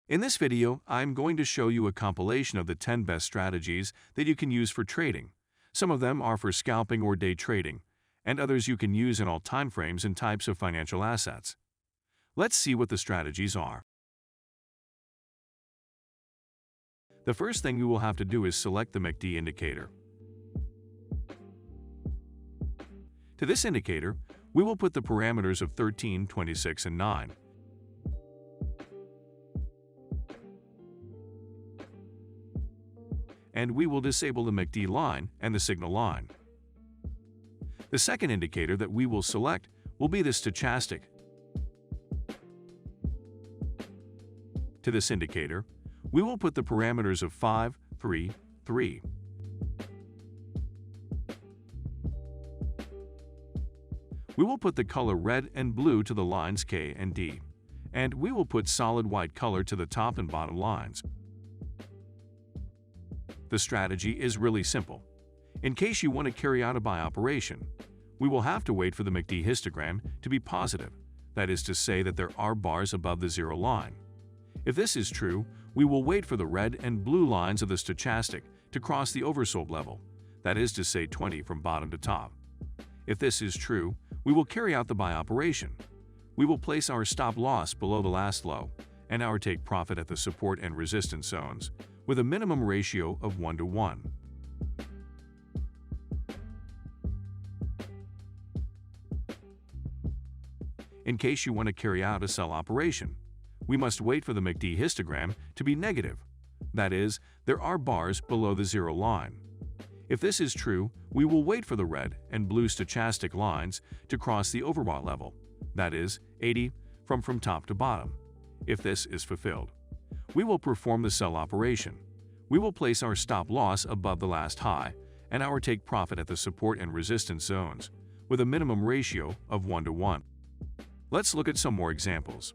In this video, I'm going to show you a compilation of the 10 best strategies that you can use for trading. Some of them are for scalping or day trading, and others you can use in all time frames and types of financial assets. Let's see what the strategies are. The first thing you will have to do is select the MACD indicator. To this indicator, we will put the parameters of 13, 26, and 9. And we will disable the MACD line and the signal line. The second indicator that we will select will be the stochastic. To this indicator, we will put the parameters of 5, 3, 3. We will put the color red and blue to the lines K and D, and we will put solid white color to the top and bottom lines. The strategy is really simple. In case you want to carry out a buy operation, we will have to wait for the MACD histogram to be positive, that is to say that there are bars above the zero line. If this is true, we will wait for the red and blue lines of the stochastic to cross the oversold level, that is to say 20 from bottom to top. If this is true, we will carry out the buy operation. We will place our stop loss below the last low and our take profit at the support and resistance zones with a minimum ratio of 1:1. In case you want to carry out a sell operation, we must wait for the MACD histogram to be negative. That is, there are bars below the zero line. If this is true, we will wait for the red and blue stochastic lines to cross the overbought level, that is, 80 from top to bottom. If this is fulfilled, we will perform the sell operation. We will place our stop loss above the last high and our take profit at the support and resistance zones with a minimum ratio of 1:1. Let's look at some more examples.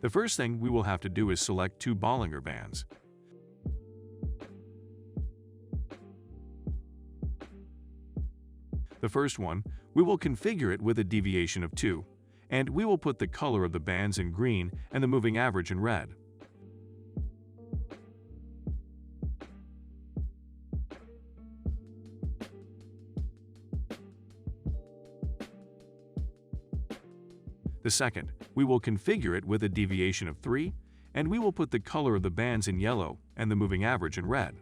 The first thing we will have to do is select two Bollinger Bands. The first one, we will configure it with a deviation of 2, and we will put the color of the bands in green and the moving average in red. The second, we will configure it with a deviation of 3, and we will put the color of the bands in yellow and the moving average in red.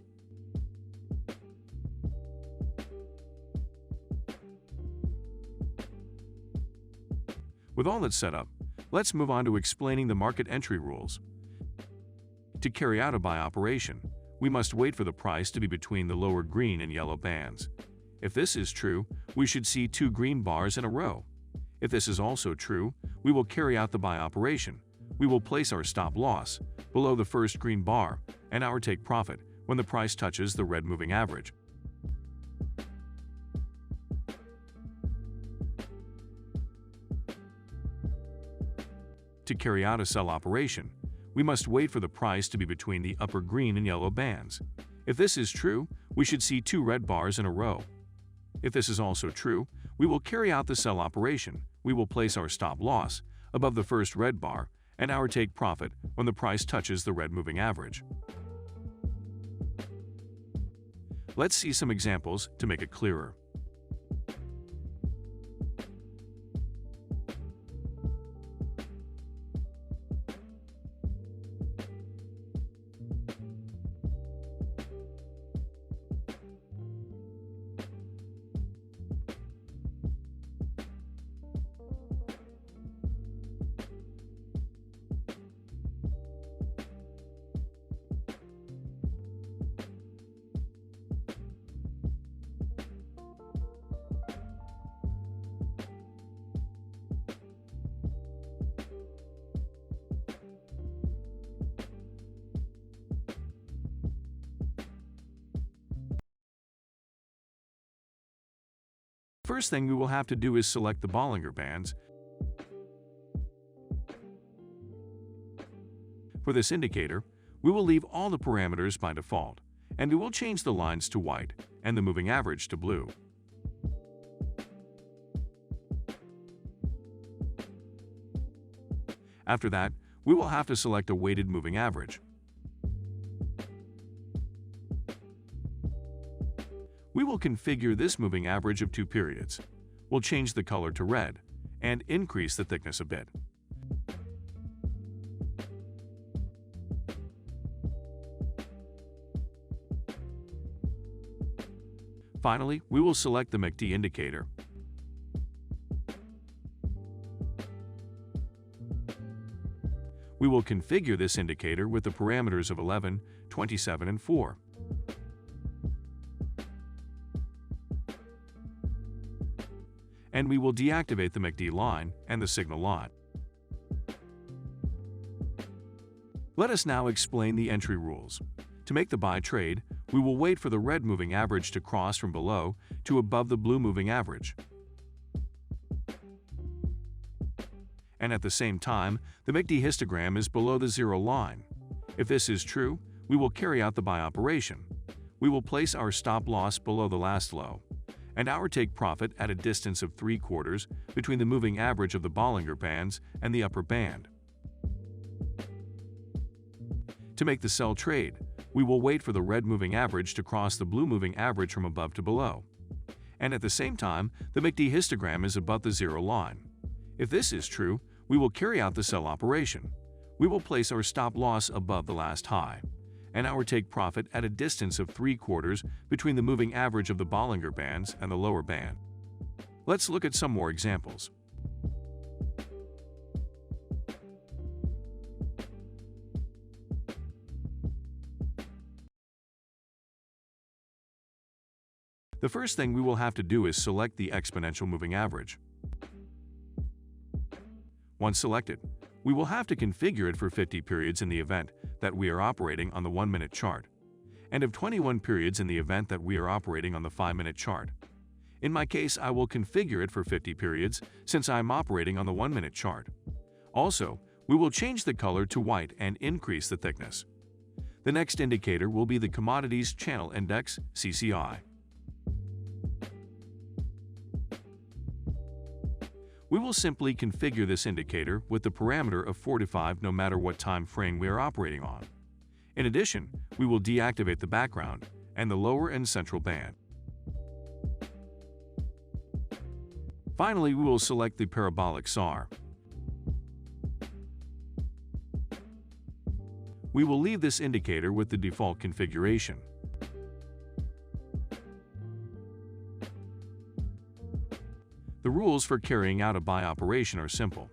With all that set up, let's move on to explaining the market entry rules. To carry out a buy operation, we must wait for the price to be between the lower green and yellow bands. If this is true, we should see two green bars in a row. If this is also true, we will carry out the buy operation. We will place our stop loss below the first green bar and our take profit when the price touches the red moving average. To carry out a sell operation, we must wait for the price to be between the upper green and yellow bands. If this is true, we should see 2 red bars in a row. If this is also true, we will carry out the sell operation. We will place our stop loss above the first red bar and our take profit when the price touches the red moving average. Let's see some examples to make it clearer. First thing we will have to do is select the Bollinger Bands. For this indicator, we will leave all the parameters by default, and we will change the lines to white and the moving average to blue. After that, we will have to select a weighted moving average. We will configure this moving average of 2 periods. We'll change the color to red and increase the thickness a bit. Finally, we will select the Macd indicator. We will configure this indicator with the parameters of 11, 27, and 4. And we will deactivate the Macd line and the signal line. Let us now explain the entry rules. To make the buy trade, we will wait for the red moving average to cross from below to above the blue moving average. And at the same time, the Macd histogram is below the 0 line. If this is true, we will carry out the buy operation. We will place our stop loss below the last low, and our take profit at a distance of 3/4 between the moving average of the Bollinger Bands and the upper band. To make the sell trade, we will wait for the red moving average to cross the blue moving average from above to below. And at the same time, the Macd histogram is above the 0 line. If this is true, we will carry out the sell operation. We will place our stop loss above the last high, and our take profit at a distance of 3/4 between the moving average of the Bollinger Bands and the lower band. Let's look at some more examples. The first thing we will have to do is select the exponential moving average. Once selected, we will have to configure it for 50 periods in the event that we are operating on the 1-minute chart, and of 21 periods in the event that we are operating on the 5-minute chart. In my case, I will configure it for 50 periods since I am operating on the 1-minute chart. Also, we will change the color to white and increase the thickness. The next indicator will be the Commodities Channel Index, CCI. We will simply configure this indicator with the parameter of 4 to 5 no matter what time frame we are operating on. In addition, we will deactivate the background and the lower and central band. Finally, we will select the Parabolic SAR. We will leave this indicator with the default configuration. The rules for carrying out a buy operation are simple.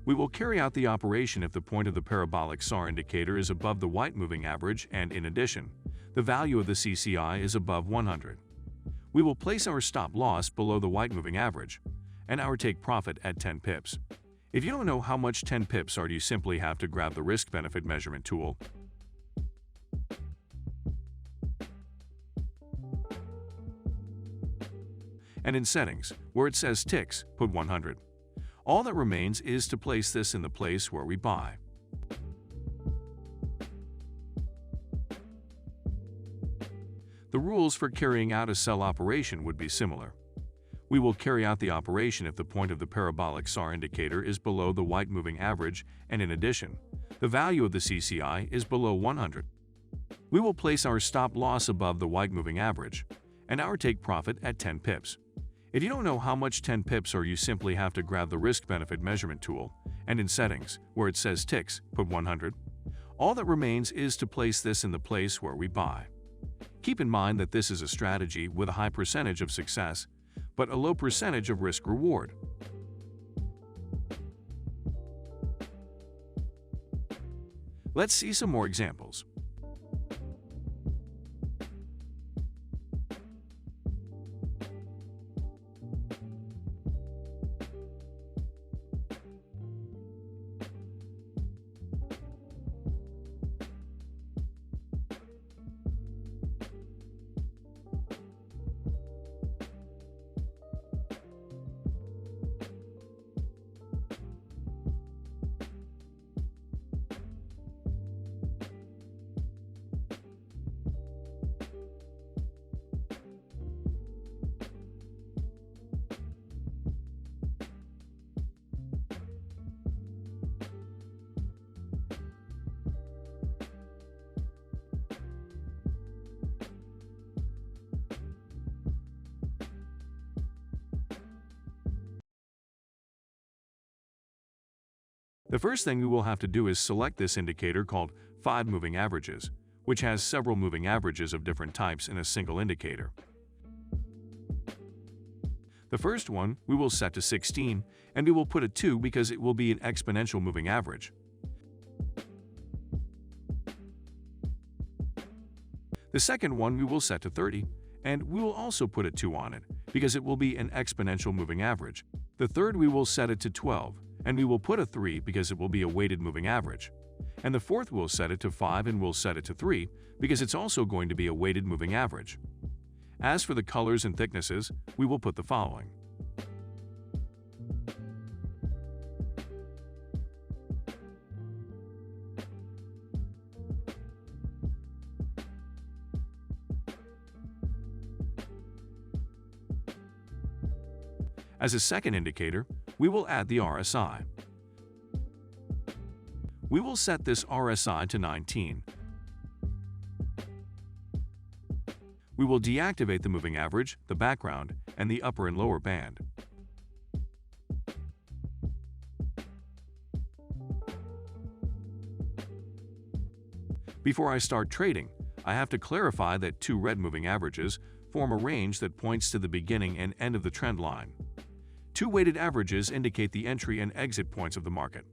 We will carry out the operation if the point of the Parabolic SAR indicator is above the white moving average and, in addition, the value of the CCI is above 100. We will place our stop loss below the white moving average and our take profit at 10 pips. If you don't know how much 10 pips are, you simply have to grab the risk-benefit measurement tool. And in Settings, where it says Ticks, put 100. All that remains is to place this in the place where we buy. The rules for carrying out a sell operation would be similar. We will carry out the operation if the point of the parabolic SAR indicator is below the white moving average, and in addition, the value of the CCI is below 100. We will place our stop loss above the white moving average, and our take profit at 10 pips. If you don't know how much 10 pips are, you simply have to grab the risk-benefit measurement tool, and in settings, where it says ticks, put 100. All that remains is to place this in the place where we buy. Keep in mind that this is a strategy with a high percentage of success, but a low percentage of risk-reward. Let's see some more examples. The first thing we will have to do is select this indicator called 5 moving averages, which has several moving averages of different types in a single indicator. The first one we will set to 16, and we will put a 2 because it will be an exponential moving average. The second one we will set to 30, and we will also put a 2 on it because it will be an exponential moving average. The third we will set it to 12, and we will put a 3 because it will be a weighted moving average. And the fourth we'll set it to 5 and we'll set it to 3 because it's also going to be a weighted moving average. As for the colors and thicknesses, we will put the following. As a second indicator, we will add the RSI. We will set this RSI to 19. We will deactivate the moving average, the background, and the upper and lower band. Before I start trading, I have to clarify that 2 red moving averages form a range that points to the beginning and end of the trend line. 2 weighted averages indicate the entry and exit points of the market.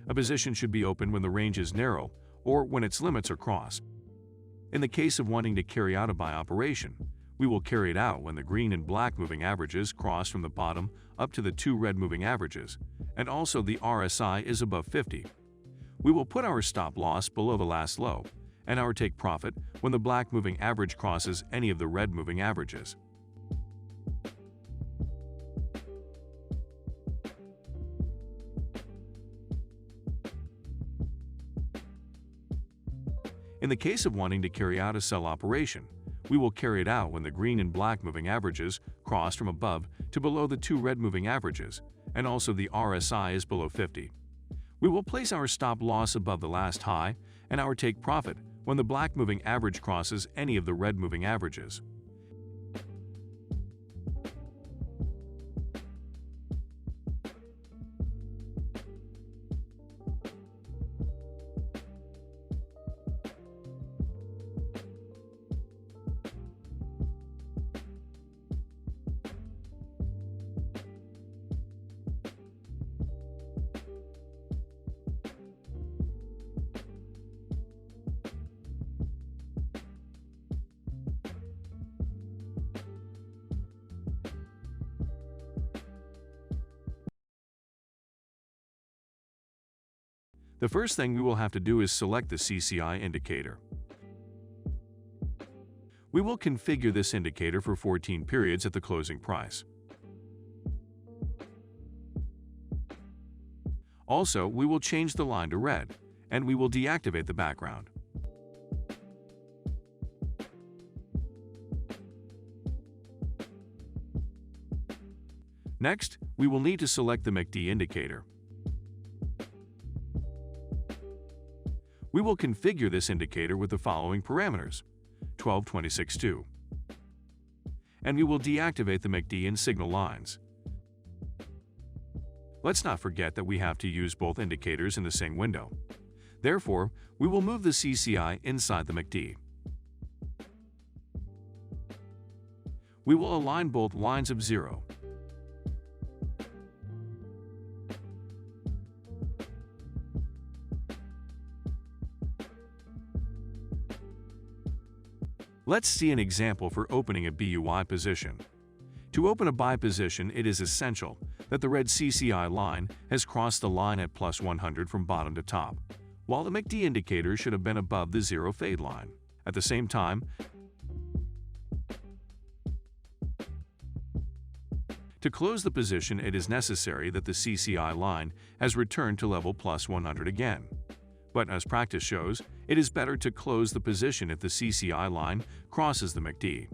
A position should be open when the range is narrow or when its limits are crossed. In the case of wanting to carry out a buy operation, we will carry it out when the green and black moving averages cross from the bottom up to the 2 red moving averages, and also the RSI is above 50. We will put our stop loss below the last low, and our take profit when the black moving average crosses any of the red moving averages. In the case of wanting to carry out a sell operation, we will carry it out when the green and black moving averages cross from above to below the 2 red moving averages, and also the RSI is below 50. We will place our stop loss above the last high and our take profit when the black moving average crosses any of the red moving averages. The first thing we will have to do is select the CCI indicator. We will configure this indicator for 14 periods at the closing price. Also, we will change the line to red, and we will deactivate the background. Next, we will need to select the MACD indicator. We will configure this indicator with the following parameters: 12-26-2. And we will deactivate the MACD and signal lines. Let's not forget that we have to use both indicators in the same window. Therefore, we will move the CCI inside the MACD. We will align both lines of 0. Let's see an example for opening a BUY position. To open a buy position, it is essential that the red CCI line has crossed the line at plus 100 from bottom to top, while the MACD indicator should have been above the zero fade line. At the same time, to close the position, it is necessary that the CCI line has returned to level plus 100 again. But as practice shows, it is better to close the position if the CCI line crosses the MACD.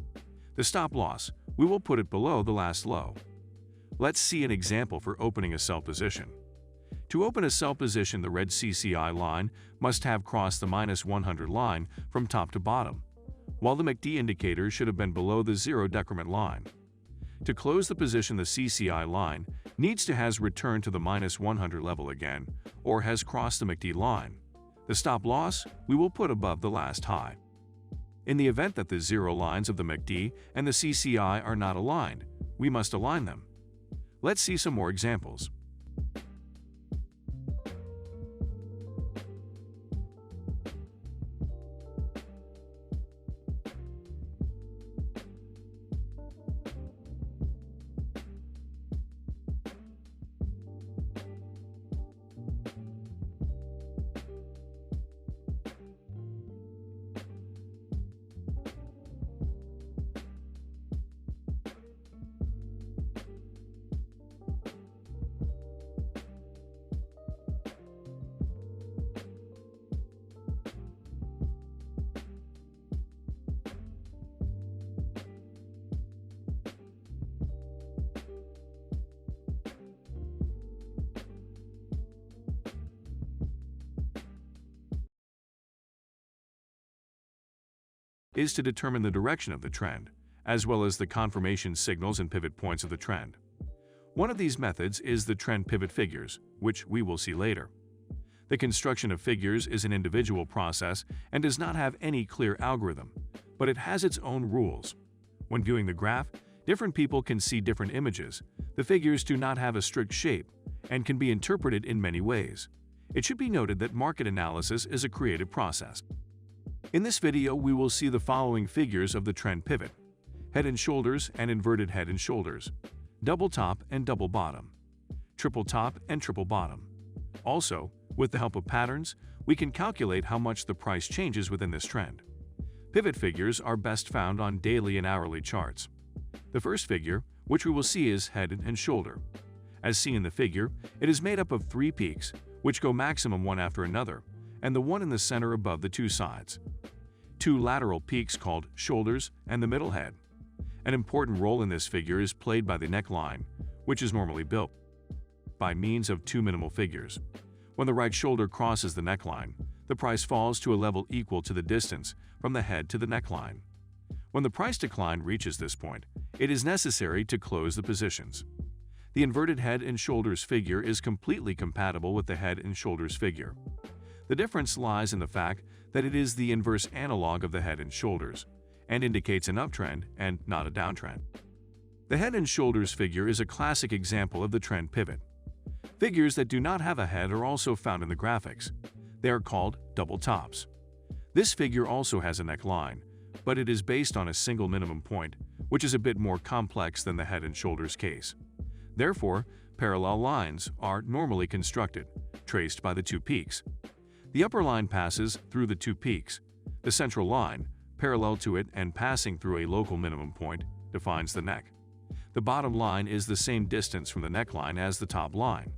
The stop loss, we will put it below the last low. Let's see an example for opening a sell position. To open a sell position, the red CCI line must have crossed the minus 100 line from top to bottom, while the MACD indicator should have been below the zero decrement line. To close the position, the CCI line needs to has returned to the minus 100 level again, or has crossed the MACD line. The stop loss, we will put above the last high. In the event that the zero lines of the MACD and the CCI are not aligned, we must align them. Let's see some more examples. Is to determine the direction of the trend, as well as the confirmation signals and pivot points of the trend. One of these methods is the trend pivot figures, which we will see later. The construction of figures is an individual process and does not have any clear algorithm, but it has its own rules. When viewing the graph, different people can see different images. The figures do not have a strict shape and can be interpreted in many ways. It should be noted that market analysis is a creative process. In this video, we will see the following figures of the trend pivot: head and shoulders and inverted head and shoulders, double top and double bottom, triple top and triple bottom. Also, with the help of patterns, we can calculate how much the price changes within this trend. Pivot figures are best found on daily and hourly charts. The first figure, which we will see, is head and shoulder. As seen in the figure, it is made up of 3 peaks, which go maximum one after another, and the one in the center above the 2 sides. 2 lateral peaks called shoulders and the middle head. An important role in this figure is played by the neckline, which is normally built by means of 2 minimal figures. When the right shoulder crosses the neckline, the price falls to a level equal to the distance from the head to the neckline. When the price decline reaches this point, it is necessary to close the positions. The inverted head and shoulders figure is completely compatible with the head and shoulders figure. The difference lies in the fact that it is the inverse analog of the head and shoulders, and indicates an uptrend and not a downtrend. The head and shoulders figure is a classic example of the trend pivot. Figures that do not have a head are also found in the graphics. They are called double tops. This figure also has a neckline, but it is based on a single minimum point, which is a bit more complex than the head and shoulders case. Therefore, parallel lines are normally constructed, traced by the 2 peaks. The upper line passes through the 2 peaks. The central line, parallel to it and passing through a local minimum point, defines the neck. The bottom line is the same distance from the neckline as the top line.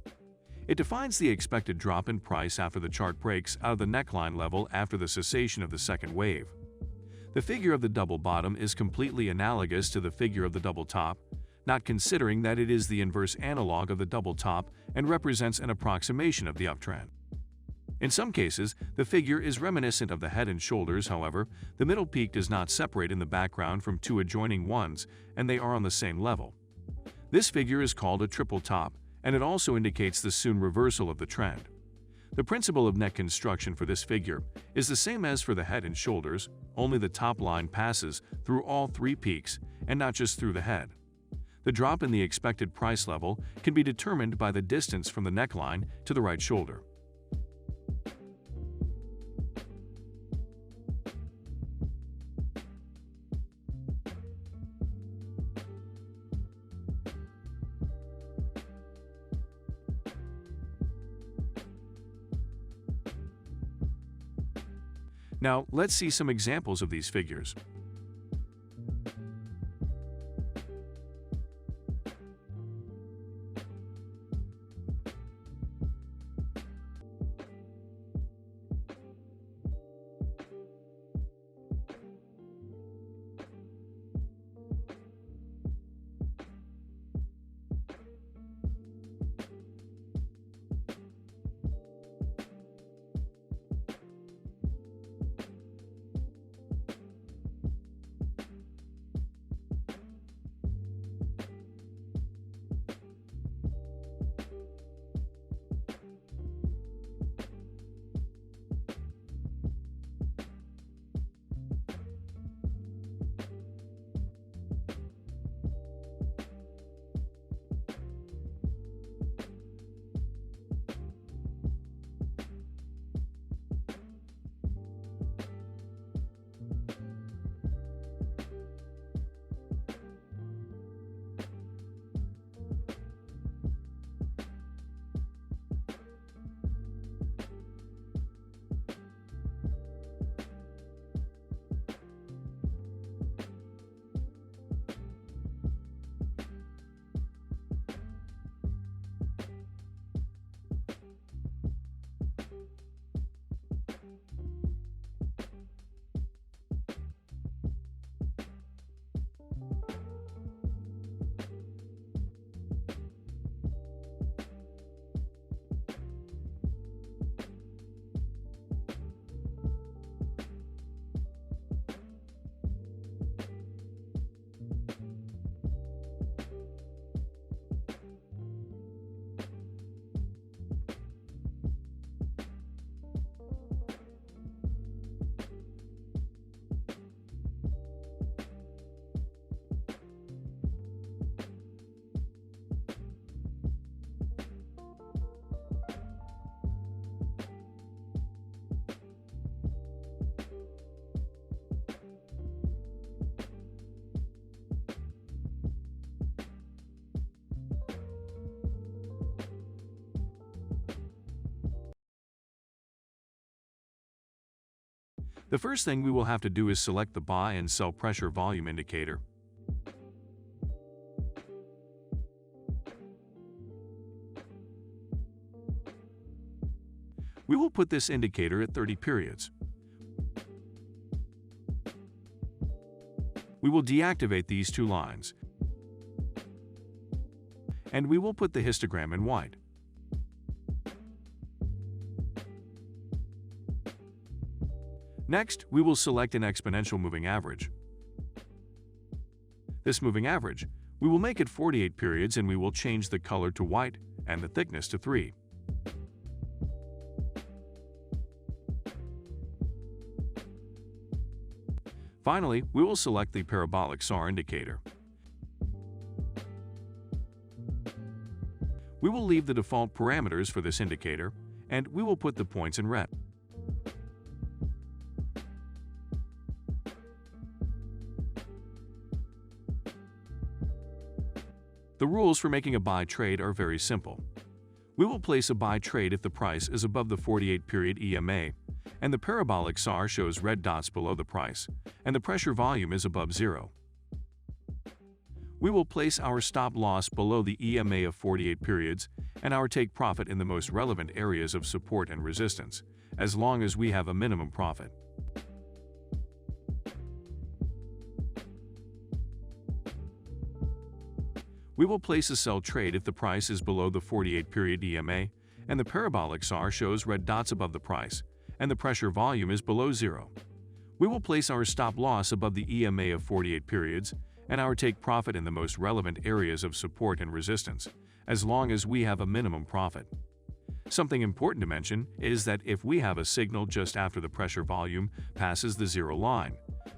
It defines the expected drop in price after the chart breaks out of the neckline level after the cessation of the second wave. The figure of the double bottom is completely analogous to the figure of the double top. not considering that it is the inverse analog of the double top and represents an approximation of the uptrend. In some cases, the figure is reminiscent of the head and shoulders. However, the middle peak does not separate in the background from two adjoining ones, and they are on the same level. This figure is called a triple top, and it also indicates the soon reversal of the trend. The principle of neck construction for this figure is the same as for the head and shoulders, only the top line passes through all three peaks and not just through the head. The drop in the expected price level can be determined by the distance from the neckline to the right shoulder. Now, let's see some examples of these figures. The first thing we will have to do is select the buy and sell pressure volume indicator. We will put this indicator at 30 periods. We will deactivate these two lines, and we will put the histogram in white. Next, we will select an exponential moving average. This moving average, we will make it 48 periods, and we will change the color to white and the thickness to 3. Finally, we will select the Parabolic SAR indicator. We will leave the default parameters for this indicator, and we will put the points in red. The rules for making a buy trade are very simple. We will place a buy trade if the price is above the 48-period EMA, and the Parabolic SAR shows red dots below the price, and the pressure volume is above 0. We will place our stop loss below the EMA of 48 periods and our take profit in the most relevant areas of support and resistance, as long as we have a minimum profit. We will place a sell trade if the price is below the 48-period EMA and the Parabolic SAR shows red dots above the price, and the pressure volume is below zero. We will place our stop loss above the EMA of 48 periods and our take profit in the most relevant areas of support and resistance, as long as we have a minimum profit. Something important to mention is that if we have a signal just after the pressure volume passes the zero line,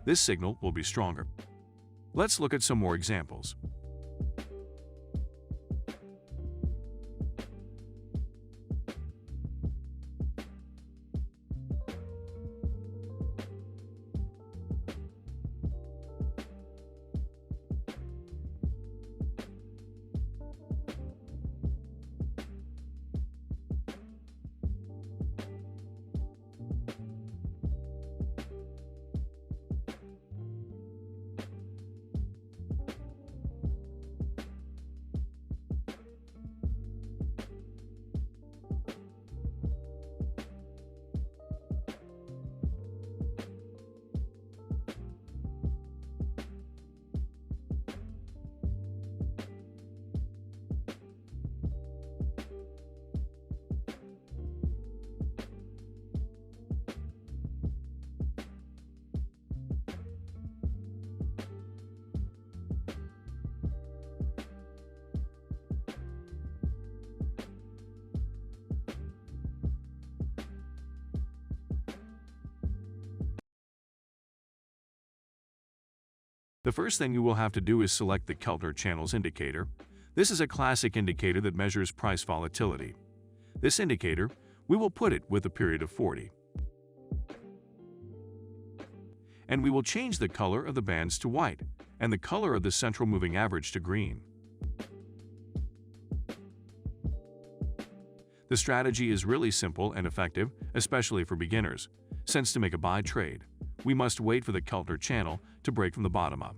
this signal will be stronger. Let's look at some more examples. The first thing you will have to do is select the Keltner channels indicator. This is a classic indicator that measures price volatility. This indicator, we will put it with a period of 40. And we will change the color of the bands to white and the color of the central moving average to green. The strategy is really simple and effective, especially for beginners, since to make a buy trade, we must wait for the Keltner channel to break from the bottom up.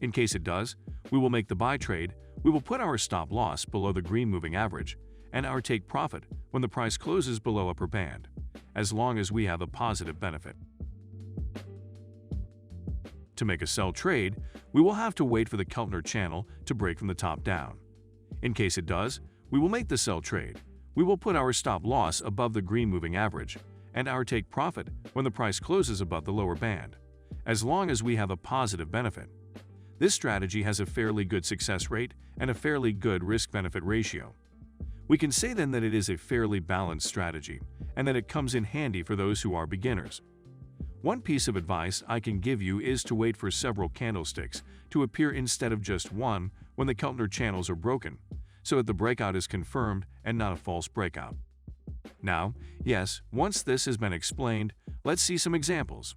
In case it does, we will make the buy trade, we will put our stop loss below the green moving average and our take profit when the price closes below upper band, as long as we have a positive benefit. To make a sell trade, we will have to wait for the Keltner channel to break from the top down. In case it does, we will make the sell trade. We will put our stop loss above the green moving average and our take profit when the price closes above the lower band, as long as we have a positive benefit. This strategy has a fairly good success rate and a fairly good risk-benefit ratio. We can say then that it is a fairly balanced strategy and that it comes in handy for those who are beginners. One piece of advice I can give you is to wait for several candlesticks to appear instead of just one when the Keltner channels are broken, so that the breakout is confirmed and not a false breakout. Now, yes, once this has been explained, let's see some examples.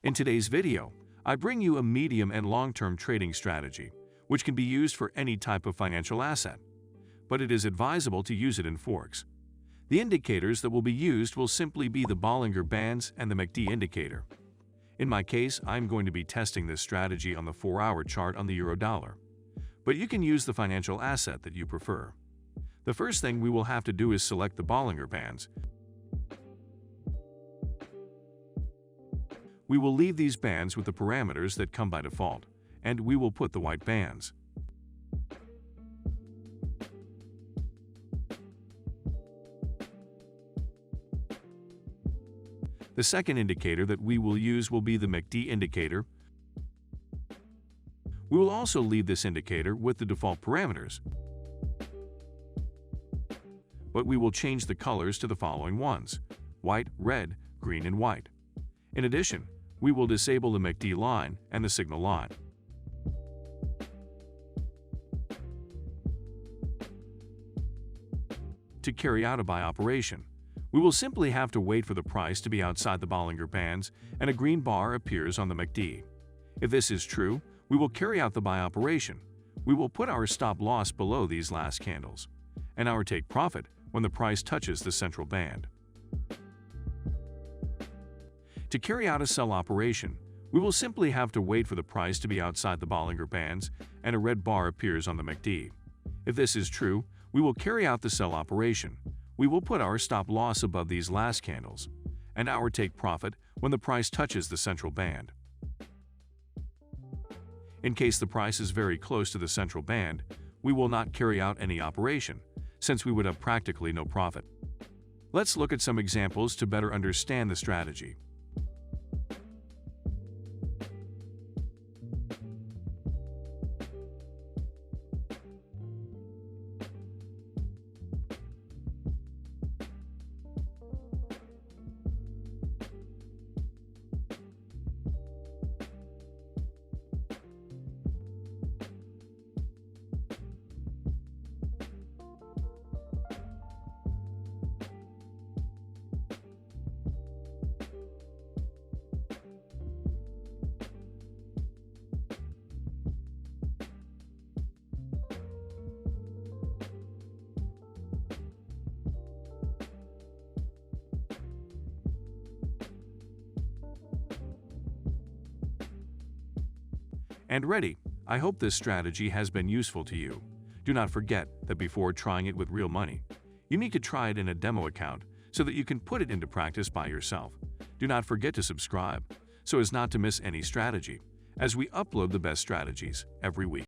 In today's video, I bring you a medium and long-term trading strategy, which can be used for any type of financial asset, but it is advisable to use it in forks. The indicators that will be used will simply be the Bollinger Bands and the Macd indicator. In my case, I'm going to be testing this strategy on the 4-hour chart on the euro-dollar, but you can use the financial asset that you prefer. The first thing we will have to do is select the Bollinger Bands. We will leave these bands with the parameters that come by default, and we will put the white bands. The second indicator that we will use will be the Macd indicator. We will also leave this indicator with the default parameters, but we will change the colors to the following ones: white, red, green, and white. In addition, we will disable the Macd line and the signal line. To carry out a buy operation, we will simply have to wait for the price to be outside the Bollinger Bands and a green bar appears on the Macd. If this is true, we will carry out the buy operation. We will put our stop loss below these last candles, and our take profit when the price touches the central band. To carry out a sell operation, we will simply have to wait for the price to be outside the Bollinger Bands and a red bar appears on the MACD. If this is true, we will carry out the sell operation. We will put our stop loss above these last candles and our take profit when the price touches the central band. In case the price is very close to the central band, we will not carry out any operation, since we would have practically no profit. Let's look at some examples to better understand the strategy. And ready. I hope this strategy has been useful to you. Do not forget that before trying it with real money, you need to try it in a demo account so that you can put it into practice by yourself. Do not forget to subscribe so as not to miss any strategy, as we upload the best strategies every week.